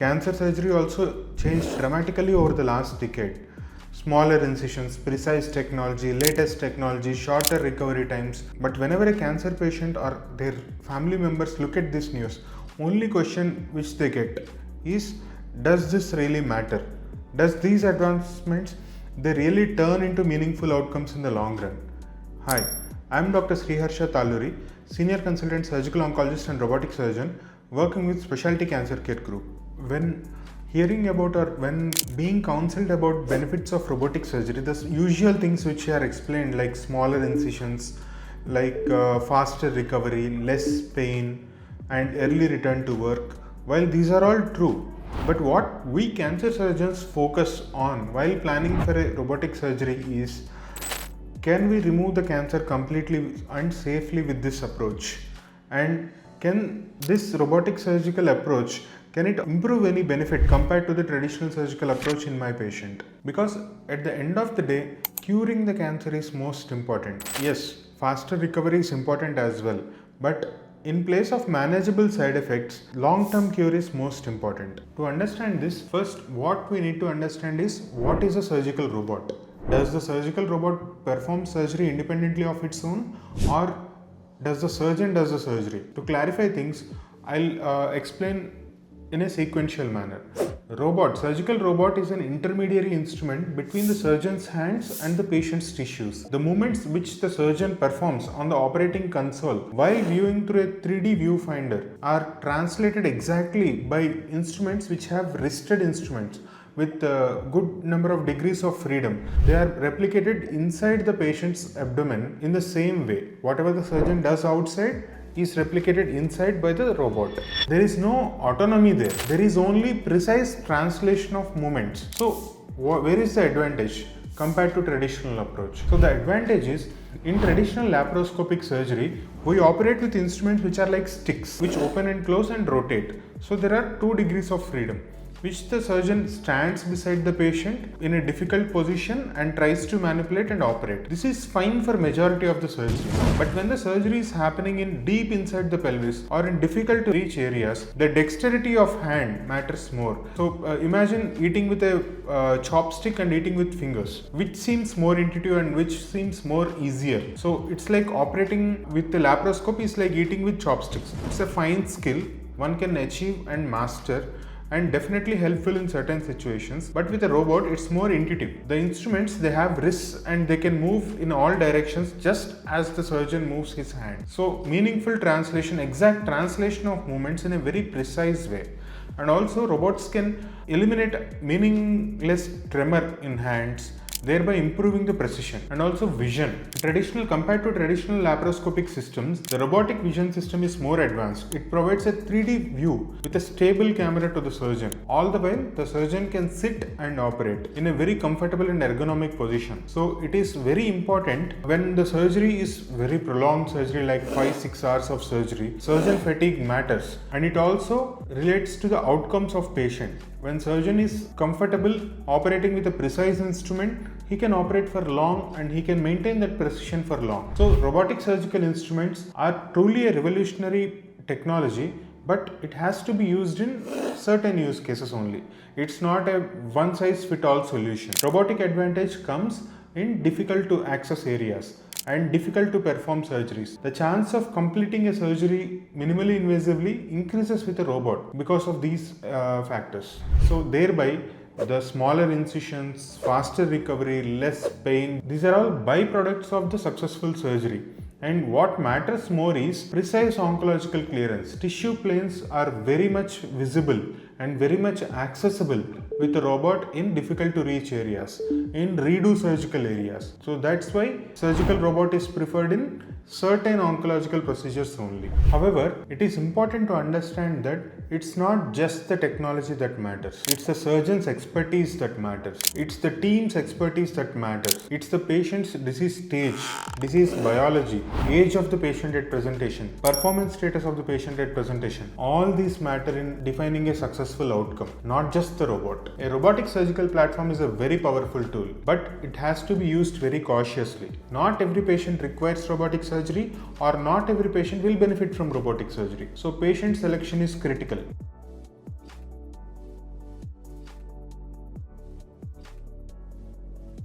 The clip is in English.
Cancer surgery also changed dramatically over the last decade. Smaller incisions, precise technology, latest technology, shorter recovery times. But whenever a cancer patient or their family members look at this news, only question which they get is, does this really matter? Does these advancements, they really turn into meaningful outcomes in the long run? Hi, I am Dr. Harsha Talluri, Senior Consultant Surgical Oncologist and Robotic Surgeon working with Speciality Cancer Care Group. When hearing about or when being counseled about benefits of robotic surgery, the usual things which are explained like smaller incisions, like faster recovery, less pain and early return to work, while these are all true, but what we cancer surgeons focus on while planning for a robotic surgery is, can we remove the cancer completely and safely with this approach? And can this robotic surgical approach, can it improve any benefit compared to the traditional surgical approach in my patient? Because at the end of the day, curing the cancer is most important. Yes, faster recovery is important as well, but in place of manageable side effects, long-term cure is most important. To understand this, first what we need to understand is, what is a surgical robot? Does the surgical robot perform surgery independently of its own, or does the surgeon does the surgery? To clarify things, I'll explain in a sequential manner. Surgical robot is an intermediary instrument between the surgeon's hands and the patient's tissues. The movements which the surgeon performs on the operating console while viewing through a 3D viewfinder are translated exactly by instruments which have wristed instruments with a good number of degrees of freedom. They are replicated inside the patient's abdomen in the same way. Whatever the surgeon does outside is replicated inside by the robot. There is no autonomy there. There is only precise translation of movements. So where is the advantage compared to traditional approach? So the advantage is, in traditional laparoscopic surgery, we operate with instruments which are like sticks, which open and close and rotate. So there are 2 degrees of freedom, which the surgeon stands beside the patient in a difficult position and tries to manipulate and operate. This is fine for majority of the surgery. But when the surgery is happening in deep inside the pelvis or in difficult to reach areas, the dexterity of hand matters more. So imagine eating with a chopstick and eating with fingers. Which seems more intuitive and which seems more easier? So it's like operating with the laparoscopy is like eating with chopsticks. It's a fine skill one can achieve and master, and definitely helpful in certain situations, but with a robot it's more intuitive. The instruments, they have wrists and they can move in all directions just as the surgeon moves his hand. So meaningful translation, exact translation of movements in a very precise way. And also robots can eliminate meaningless tremor in hands, thereby improving the precision and also vision. Compared to traditional laparoscopic systems, the robotic vision system is more advanced. It provides a 3D view with a stable camera to the surgeon. All the while, the surgeon can sit and operate in a very comfortable and ergonomic position. So it is very important when the surgery is very prolonged surgery, like 5-6 hours of surgery. Surgeon fatigue matters, and it also relates to the outcomes of patient. When surgeon is comfortable operating with a precise instrument, he can operate for long and he can maintain that precision for long. So robotic surgical instruments are truly a revolutionary technology, but it has to be used in certain use cases only. It's not a one-size-fits-all solution. Robotic advantage comes in difficult to access areas and difficult to perform surgeries. The chance of completing a surgery minimally invasively increases with a robot because of these factors. So thereby, the smaller incisions, faster recovery, less pain, these are all byproducts of the successful surgery. And what matters more is precise oncological clearance. Tissue planes are very much visible and very much accessible with a robot in difficult to reach areas, in redo surgical areas. So that's why surgical robot is preferred in certain oncological procedures only. However, it is important to understand that it's not just the technology that matters. It's the surgeon's expertise that matters. It's the team's expertise that matters. It's the patient's disease stage, disease biology, age of the patient at presentation, performance status of the patient at presentation. All these matter in defining a successful outcome, not just the robot. A robotic surgical platform is a very powerful tool, but it has to be used very cautiously. Not every patient requires robotic surgery, or not every patient will benefit from robotic surgery. So patient selection is critical.